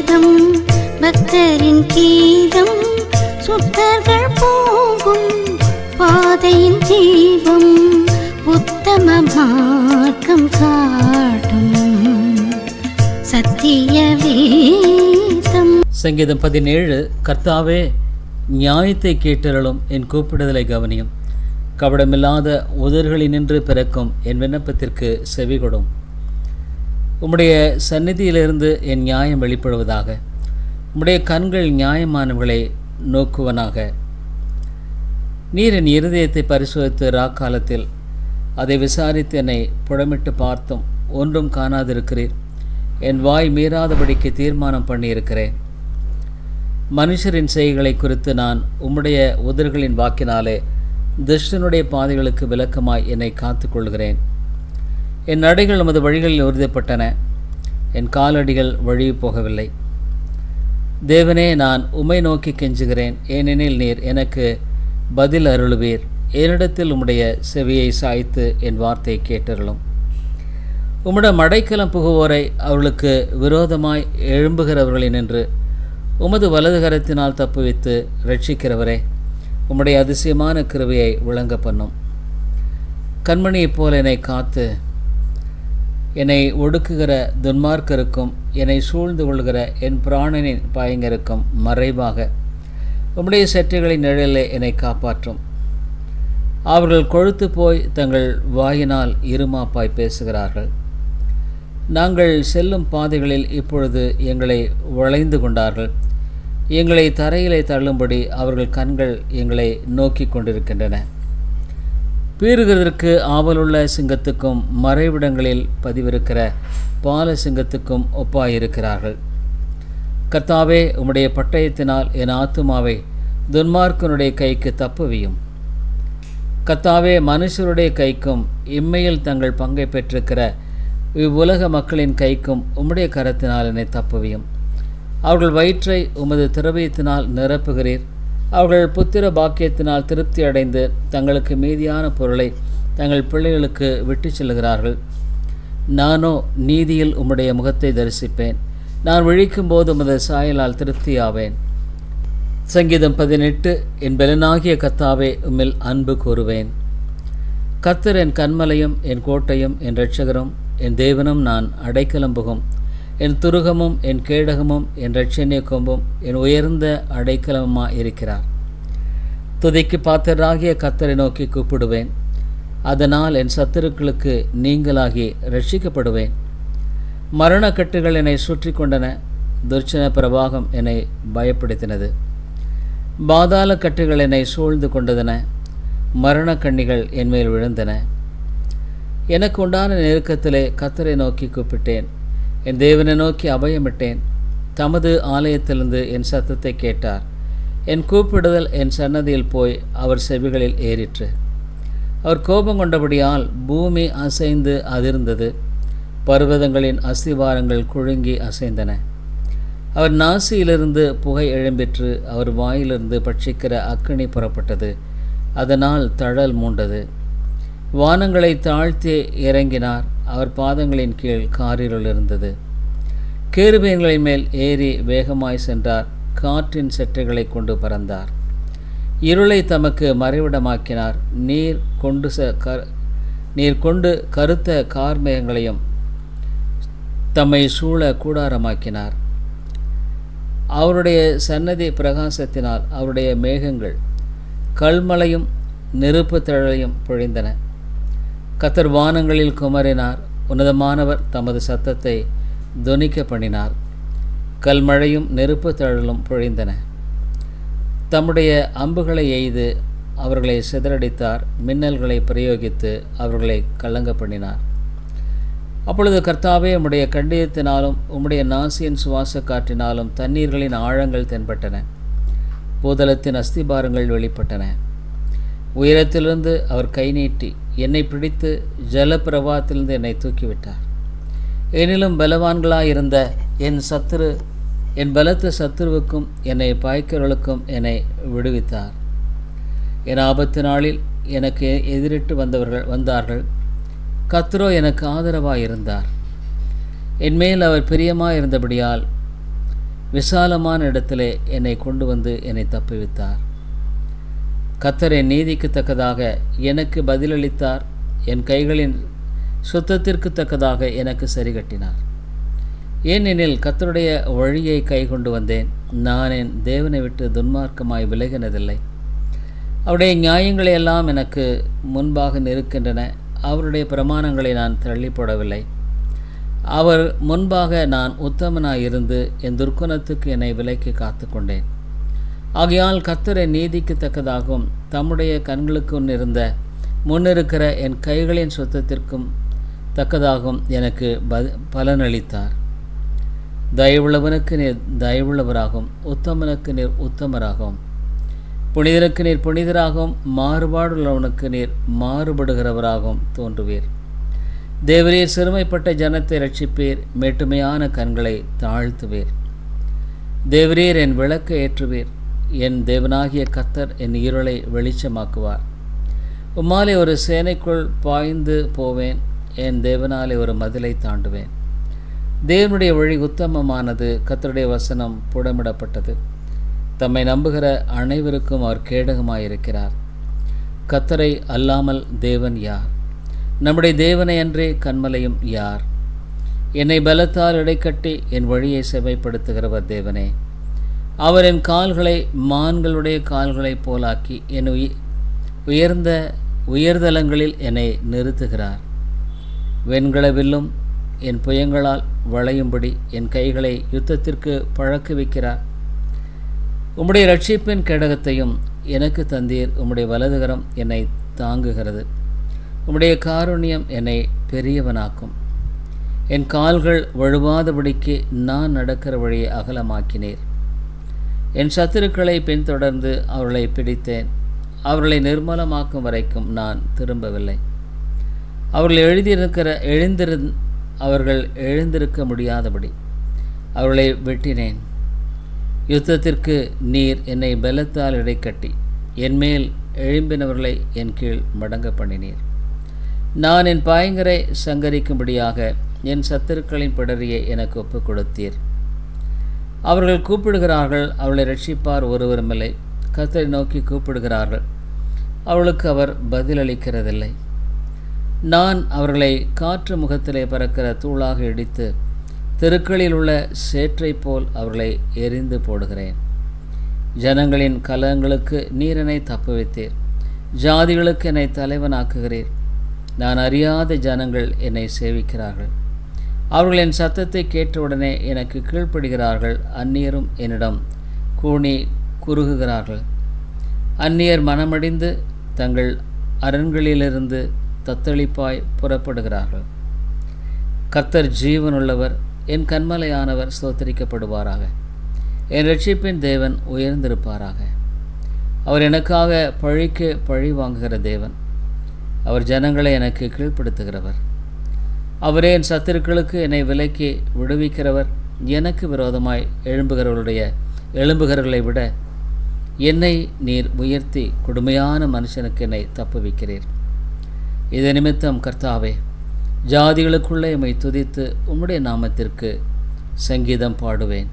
வேதம் பக்தரின் கீதம் சுத்தர்கள் போகும் பாதையின் தீபம் உத்தம மார்க்கம் காட்டும் சத்திய வேதம். சங்கீதம் 17. கர்த்தாவே, நியாயத்தை கேட்டருளும், என் கூப்பிடுதலை கவனியும். கபடமில்லாத உதர்களினின்று பிறக்கும் என் விண்ணப்பத்திற்கு செவிகொடும். உம்முடைய சந்நிதியிலிருந்து என் நியாயம் வெளிப்படுவதாக. உம்முடைய கண்கள் நியாயமானவர்களை நோக்குவனாக. நீர் என் இருதயத்தை பரிசோதித்து ராக்காலத்தில் அதை விசாரித்து என்னை புடமிட்டு பார்த்தும் ஒன்றும் காணாதிருக்கிறீர். என் வாய் மீறாதபடிக்கு தீர்மானம் பண்ணியிருக்கிறேன். மனுஷரின் செய்கைகளை குறித்து நான் உம்முடைய உதர்களின் வாக்கினாலே துஷ்டனுடைய பாதைகளுக்கு விலக்கமாய் என்னை காத்து கொள்கிறேன். என் நடைகள் உமது வழிகளில் உறுதிப்பட்டன, என் காலடிகள் வழி போகவில்லை. தேவனே, நான் உம்மை நோக்கி கெஞ்சுகிறேன், ஏனெனில் நீர் எனக்கு பதில் அருளுவீர். என்னிடத்தில் உம்முடைய செவியை சாய்த்து என் வார்த்தையை கேட்டருளும். உம்முடைய மடைக்கலம் புகுவோரை அவர்களுக்கு விரோதமாய் எழும்புகிறவர்களினின்று உமது வலது கரத்தினால் தப்புவித்து ரட்சிக்கிறவரே, உம்முடைய அதிசயமான கிருபையை விளங்க பண்ணும். கண்மணியைப் போல் என்னை காத்து என்னை ஒடுக்குகிற துன்மார்க்கருக்கும் என்னை சூழ்ந்து கொள்கிற என் பிராணனின் பயங்கருக்கும் மறைவாக உம்முடைய சற்றைகளின் நிழலே என்னை காப்பாற்றும். அவர்கள் கொழுத்து போய் தங்கள் வாயினால் இருமாப்பாய் பேசுகிறார்கள். நாங்கள் செல்லும் பாதைகளில் இப்பொழுது எங்களை வளைந்து கொண்டார்கள். எங்களை தரையிலே தள்ளும்படி அவர்கள் கண்கள் எங்களை நோக்கி கொண்டிருக்கின்றன. பீறுகிறதற்கு ஆவலுள்ள சிங்கத்துக்கும் மறைவிடங்களில் பதிவிருக்கிற பால சிங்கத்துக்கும் ஒப்பாயிருக்கிறார்கள். கர்த்தாவே, உம்முடைய பட்டயத்தினால் என் ஆத்துமாவை துன்மார்க்கனுடைய கைக்கு தப்புவியும். கர்த்தாவே, மனுஷருடைய கைக்கும் இம்மையில் தங்கள் பங்கை பெற்றிருக்கிற இவ்வுலக மக்களின் கைக்கும் உம்முடைய கரத்தினால் என்னை தப்புவியும். அவர்கள் வயிற்றை உமது திரவியத்தினால் நிரப்புகிறீர். அவர்கள் புத்திர பாக்கியத்தினால் திருப்தி அடைந்து தங்களுக்கு மீதியான பொருளை தங்கள் பிள்ளைகளுக்கு விட்டு செல்கிறார்கள். நானோ நீதியில் உம்முடைய முகத்தை தரிசிப்பேன். நான் விழிக்கும்போது உமது சாயலால் திருப்தியாவேன். சங்கீதம் 18. என் பலனாகிய கர்த்தாவே, உம்மில் அன்பு கூறுவேன். கர்த்தர் என் கன்மலையும் என் கோட்டையும் என் இரட்சகரும் என் தேவனும் நான் அடைக்கலம் புகும் என் துருகமும் என் கேடகமும் என் இரட்சணிய கொம்பும் என் உயர்ந்த அடைக்கலமாக இருக்கிறார். துதிக்கு பாத்திரராகிய கர்த்தரை நோக்கி கூப்பிடுவேன். அதனால் என் சத்துருக்களுக்கு நீங்களாகி ரட்சிக்கப்படுவேன். மரணக்கட்டுகள் என்னை சுற்றி கொண்டன. துர்ச்சன பிரவாகம் என்னை பயப்படுத்தினது. பாதாள கட்டுகள் என்னை சூழ்ந்து கொண்டதன. மரணக்கண்ணிகள் என்மேல் விழுந்தன. எனக்கு உண்டான நெருக்கத்திலே கர்த்தரை நோக்கி கூப்பிட்டேன். என் தேவனை நோக்கி அபயமிட்டேன். தமது ஆலயத்திலிருந்து என் சத்தத்தை கேட்டார். என் கூப்பிடுதல் என் சன்னதியில் போய் அவர் செவிகளில் ஏறிற்று. அவர் கோபம் கொண்டபடியால் பூமி அசைந்து அதிர்ந்தது. பர்வதங்களின் அஸ்திவாரங்கள் குழுங்கி அசைந்தன. அவர் நாசியிலிருந்து புகை எழும்பிற்று. அவர் வாயிலிருந்து பட்சிக்கிற அக்கினி புறப்பட்டது. அதனால் தழல் மூண்டது. வானங்களை தாழ்த்தி இறங்கினார். அவர் பாதங்களின் கீழ் காரிருள் இருந்தது. கேருபீன்களின் மேல் ஏறி வேகமாய் சென்றார். காற்றின் செட்டைகளை கொண்டு பறந்தார். இருளை தமக்கு மறைவிடமாக்கினார். நீர் கொண்டு கருத்த கார்மேகங்களையும் தம்மை சூழ கூடாரமாக்கினார். அவருடைய சன்னதி பிரகாசத்தினால் அவருடைய மேகங்கள் கல்மலையும் நெருப்பு தழலையும் பொழிந்தன. கர்த்தர் வானங்களில் குமரினார். உன்னதமானவர் தமது சத்தத்தை தொனிக்க பண்ணினார். கல்மழையும் நெருப்பு தழலும் பொழிந்தன. தம்முடைய அம்புகளை எய்து அவர்களை சிதறடித்தார். மின்னல்களை பிரயோகித்து அவர்களை கலங்க பண்ணினார். அப்பொழுது கர்த்தாவே, உம்முடைய கண்டியத்தினாலும் உம்முடைய நாசியின் சுவாச காற்றினாலும் தண்ணீர்களின் ஆழங்கள் தென்பட்டன. பூதலத்தின் அஸ்திபாரங்கள் வெளிப்பட்டன. உயரத்திலிருந்து அவர் கை நீட்டி என்னை பிடித்து ஜலப்பிரவாகத்திலிருந்து என்னை தூக்கிவிட்டார். எனினும் பலவான்களாயிருந்த என் பலத்த சத்துருவுக்கும் என்னை பாய்க்கிறவர்களுக்கும் என்னை விடுவித்தார். என் ஆபத்து நாளில் எனக்கு எதிரிட்டு வந்தார்கள். கர்த்தரோ எனக்கு ஆதரவாயிருந்தார். என்மேல் அவர் பிரியமாயிருந்தபடியால் விசாலமான இடத்திலே என்னை கொண்டு வந்து என்னை தப்புவித்தார். கர்த்தர் என் நீதிக்கு தக்கதாக எனக்கு பதிலளித்தார். என் கைகளின் சுத்தத்திற்கு தக்கதாக எனக்கு சரிகட்டினார். ஏனெனில் கர்த்தருடைய வழியை கை கொண்டு வந்தேன். நான் என் தேவனை விட்டு துன்மார்க்கமாய் விலகினதில்லை. அவருடைய நியாயங்களை எல்லாம் எனக்கு முன்பாக நிற்கின்றன. அவருடைய பிரமாணங்களை நான் தள்ளிப்போடவில்லை. அவர் முன்பாக நான் உத்தமனாயிருந்து என் துர்க்குணத்துக்கு என்னை விலக்கி காத்து கொண்டேன். ஆகையால் கர்த்தரை நீதிக்கு தக்கதாகவும் தம்முடைய கண்களுக்கு இருந்த முன்னிருக்கிற என் கைகளின் சுத்தத்திற்கும் தக்கதாகவும் எனக்கு பலனளித்தார். தயவுள்ளவனுக்கு நீர் தயவுள்ளவராகவும் உத்தமனுக்கு நீர் உத்தமராகவும் புனிதனுக்கு நீர் புனிதராகவும் மாறுபாடுள்ளவனுக்கு நீர் மாறுபடுகிறவராகவும் தோன்றுவீர். தேவரீர் சிறுமைப்பட்ட ஜனத்தை ரட்சிப்பீர். மேட்டுமையான கண்களை தாழ்த்துவீர். தேவரீர் என் விளக்கை ஏற்றுவீர். என் தேவனாகிய கர்த்தர் என் இருளை வெளிச்சமாக்குவார். உம்மாலே ஒரு சேனைக்குள் பாய்ந்து போவேன். என் தேவனாலே ஒரு மதிலை தாண்டுவேன். தேவனுடைய வழி உத்தமமானது. கர்த்தருடைய வசனம் புடமிடப்பட்டது. தம்மை நம்புகிற அனைவருக்கும் அவர் கேடகமாயிருக்கிறார். கர்த்தரை அல்லாமல் தேவன் யார்? நம்முடைய தேவனை அன்றே கன்மலையும் யார்? என்னை பலத்தால் இடைக்கட்டி என் வழியை செவைப்படுத்துகிறவர் தேவனே. அவர் என் கால்களை மான்களுடைய கால்களைப் போலாக்கி என் உயர்தலங்களில் என்னை நிறுத்துகிறார். வெண்கலவில்லும் என் புயங்களால் வளையும்படி என் கைகளை யுத்தத்திற்கு பழக்குவிக்கிறார். உம்முடைய இரட்சிப்பின் கேடகத்தையும் எனக்கு தந்தீர். உம்முடைய வலதுகரம் என்னை தாங்குகிறது. உம்முடைய காருண்யம் என்னை பெரியவனாக்கும். என் கால்கள் வழுவாதபடிக்கு நான் நடக்கிற வழியை அகலமாக்கினீர். என் சத்துருக்களை பின்தொடர்ந்து அவர்களை பிடித்தேன். அவர்களை நிர்மூலமாக்கும் வரைக்கும் நான் திரும்பவில்லை. அவர்கள் எழுந்திருக்க முடியாதபடி அவர்களை வெட்டினேன். யுத்தத்திற்கு நீர் என்னை பலத்தால் இடைக்கட்டி என்மேல் எழும்பினவர்களை என் கீழ் மடங்க பண்ணினீர். நான் என் பாயங்கரை சங்கரிக்கும்படியாக என் சத்துருக்களின் பிடரியை எனக்கு ஒப்புக் கொடுத்தீர். அவர்கள் கூப்பிடுகிறார்கள், அவளை ரட்சிப்பார் ஒருவருமில்லை. கர்த்தரை நோக்கி கூப்பிடுகிறார்கள், அவளுக்கு அவர் பதிலளிக்கிறதில்லை. நான் அவர்களை காற்று முகத்திலே பறக்கிற தூளாக இடித்து தெருக்களில் உள்ள சேற்றை போல் அவர்களை எரிந்து போடுகிறேன். ஜனங்களின் கலங்களுக்கு நீர் என்னை தப்புவித்தீர். ஜாதிகளுக்கு என்னை தலைவனாக்குகிறீர். நான் அறியாத ஜனங்கள் என்னை சேவிக்கிறார்கள். அவர்கள் என் சத்தத்தை கேட்டவுடனே எனக்கு கீழ்ப்படுகிறார்கள். அந்நியரும் என்னிடம் கூணி குறுகுகிறார்கள். அந்நியர் மனமடிந்து தங்கள் அரண்களிலிருந்து தத்தளிப்பாய் புறப்படுகிறார்கள். கர்த்தர் ஜீவனுள்ளவர், என் கன்மலையானவர் ஸ்தோத்திரிக்கப்படுவாராக. என் இரட்சிப்பின் தேவன் உயர்ந்திருப்பாராக. அவர் எனக்காக பழிக்கு பழி வாங்குகிற தேவன். அவர் ஜனங்களை எனக்கு கீழ்ப்படுத்துகிறவர். அவரே என் சத்துருக்களுக்கு என்னை விலக்கி விடுவிக்கிறவர். எனக்கு விரோதமாய் எழும்புகிறவர்களை விட என்னை நீர் உயர்த்தி கொடுமையான மனுஷனுக்கு என்னை தப்புவிக்கிறீர். இது நிமித்தம் கர்த்தாவே, ஜாதிகளுக்குள்ளே எம்மை துதித்து உம்முடைய நாமத்திற்கு சங்கீதம் பாடுவேன்.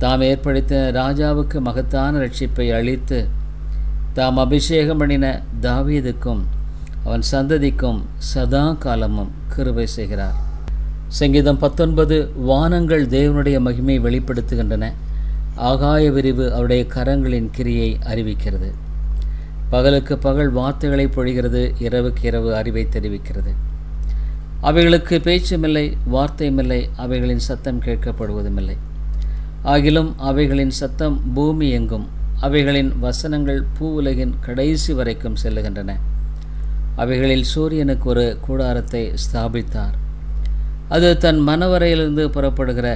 தாம் ஏற்படுத்தின ராஜாவுக்கு மகத்தான ரட்சிப்பை அளித்து தாம் அபிஷேகம் பண்ணின தாவீதுக்கும் அவன் சந்ததிக்கும் சதா காலமும் கிருபை செய்கிறார். சங்கீதம் 19. வானங்கள் தேவனுடைய மகிமை வெளிப்படுத்துகின்றன. ஆகாய விரிவு அவருடைய கரங்களின் கிரியை அறிவிக்கிறது. பகலுக்கு பகல் வார்த்தைகளை பொழிகிறது, இரவுக்கு இரவு அறிவை தெரிவிக்கிறது. அவைகளுக்கு பேச்சுமில்லை, வார்த்தையுமில்லை, அவைகளின் சத்தம் கேட்கப்படுவதுமில்லை. ஆகிலும் அவைகளின் சத்தம் பூமி எங்கும், அவைகளின் வசனங்கள் பூ உலகின் கடைசி வரைக்கும் செல்லுகின்றன. அவைகளில் சூரியனுக்கு ஒரு கூடாரத்தை ஸ்தாபித்தார். அது தன் மனவரையிலிருந்து புறப்படுகிற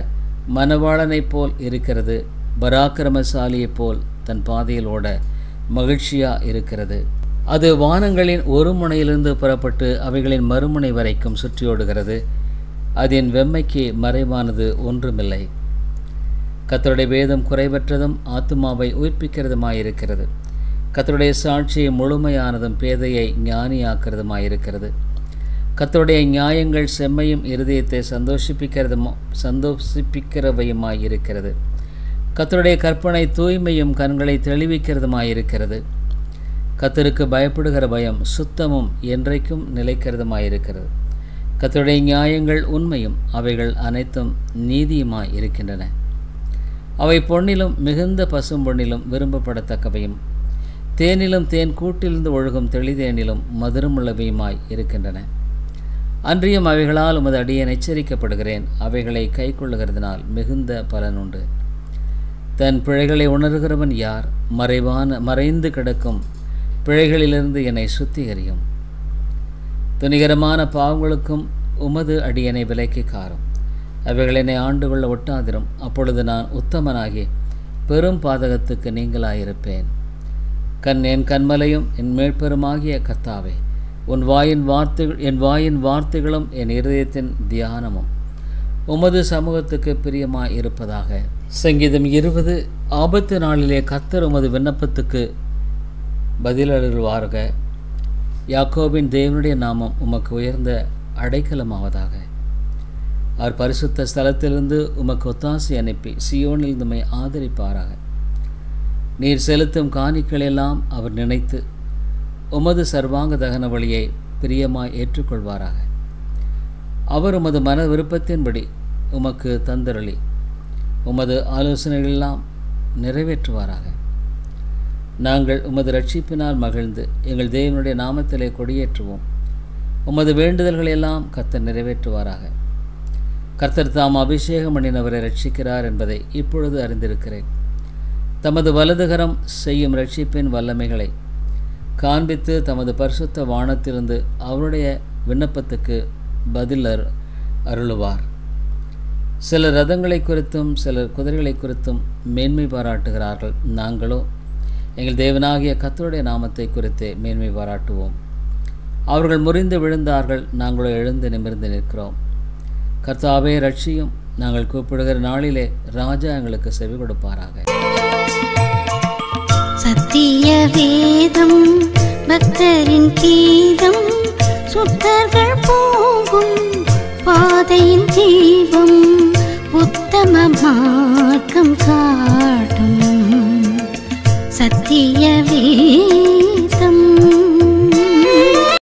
மணவாளனைப் போல் இருக்கிறது. பராக்கிரமசாலியைப் போல் தன் பாதையில் ஓட மகிழ்ச்சியாக இருக்கிறது. அது வானங்களின் ஒரு முனையிலிருந்து புறப்பட்டு அவைகளின் மறுமுனை வரைக்கும் சுற்றியோடுகிறது. அதன் வெம்மைக்கு மறைவானது ஒன்றுமில்லை. கர்த்தருடைய வேதம் குறைவற்றதும் ஆத்துமாவை உயிர்ப்பிக்கிறதுமாயிருக்கிறது. கர்த்தருடைய சாட்சி முழுமையானதும் பேதையை ஞானியாக்கிறதுமாயிருக்கிறது. கர்த்தருடைய நியாயங்கள் செம்மையும் இருதயத்தை சந்தோஷிப்பிக்கிறவையுமாயிருக்கிறது. கர்த்தருடைய கற்பனை தூய்மையும் கண்களை தெளிவிக்கிறதுமாயிருக்கிறது. கர்த்தருக்கு பயப்படுகிற பயம் சுத்தமும் என்றைக்கும் நிலைக்கிறதுமாயிருக்கிறது. கர்த்தருடைய நியாயங்கள் உண்மையும் அவைகள் அனைத்தும் நீதியுமாய் இருக்கின்றன. அவை பொன்னிலும் மிகுந்த பசும் பொன்னிலும் விரும்பப்படத்தக்கவையும் தேனிலும் தேன் கூட்டிலிருந்து ஒழுகும் தெளிதேனிலும் மதுரமுள்ளவையுமாய் இருக்கின்றன. அன்றியும் அவைகளால் உமது அடியேன் எச்சரிக்கப்படுகிறேன். அவைகளை கை கொள்ளுகிறதுனால் மிகுந்த பலனுண்டு. தன் பிழைகளை உணர்கிறவன் யார்? மறைந்து கிடக்கும் பிழைகளிலிருந்து என்னை சுத்திகரியும். துணிகரமான பாவங்களுக்கும் உமது அடியனை விலைக்கு காரும். அவைகள் என்னை ஆண்டு கொள்ள ஒட்டாதிரும். அப்பொழுது நான் உத்தமனாகி பெரும் பாதகத்துக்கு நீங்களாயிருப்பேன். என் கண்மலையும் என் மேற்பெருமாகிய கர்த்தாவே, என் வாயின் வார்த்தைகளும் என் இருதயத்தின் தியானமும் உமது சமூகத்துக்கு பிரியமாய் இருப்பதாக. சங்கீதம் 20. ஆபத்து நாளிலே கர்த்தர் உமது விண்ணப்பத்துக்கு பதிலருள்வார்க. யாக்கோபின் தேவனுடைய நாமம் உமக்கு உயர்ந்த அடைக்கலமாவதாக. அவர் பரிசுத்த ஸ்தலத்திலிருந்து உமக்கு ஒத்தாசை அனுப்பி சியோனில் உம்மை ஆதரிப்பாராக. நீர் செலுத்தும் காணிக்கையெல்லாம் அவர் நினைத்து உமது சர்வாங்க தகன வழியை பிரியமாய் ஏற்றுக்கொள்வாராக. அவர் உமது மன விருப்பத்தின்படி உமக்கு தந்தருளி உமது ஆலோசனைகளெல்லாம் நிறைவேற்றுவாராக. நாங்கள் உமது ரட்சிப்பினால் மகிழ்ந்து எங்கள் தேவனுடைய நாமத்திலே கொடியேற்றுவோம். உமது வேண்டுதல்களெல்லாம் கர்த்தர் நிறைவேற்றுவாராக. கர்த்தர் தாம் அபிஷேகம் பண்ணினவரை ரட்சிக்கிறார் என்பதை இப்பொழுது அறிந்திருக்கிறேன். தமது வலதுகரம் செய்யும் ரட்சிப்பின் வல்லமைகளை காண்பித்து தமது பரிசுத்த வானத்திலிருந்து அவருடைய விண்ணப்பத்துக்கு பதில் அருளுவார். சிலர் ரதங்களை குறித்தும் சிலர் குதிரைகளை குறித்தும் மேன்மை பாராட்டுகிறார்கள். நாங்களோ எங்கள் தேவனாகிய கர்த்தருடைய நாமத்தை குறித்தே மேன்மை பாராட்டுவோம். அவர்கள் முறிந்து விழுந்தார்கள், நாங்களோ எழுந்து நிமிர்ந்து நிற்கிறோம். கர்த்தாவே ரட்சியும். நாங்கள் கூப்பிடுகிற நாளிலே ராஜா எங்களுக்கு செவி கொடுப்பாராக. சத்திய வேதம் பக்தரின் கீதம், சுத்தர்கள் போகும் பாதையின் தீபம், உத்தமமா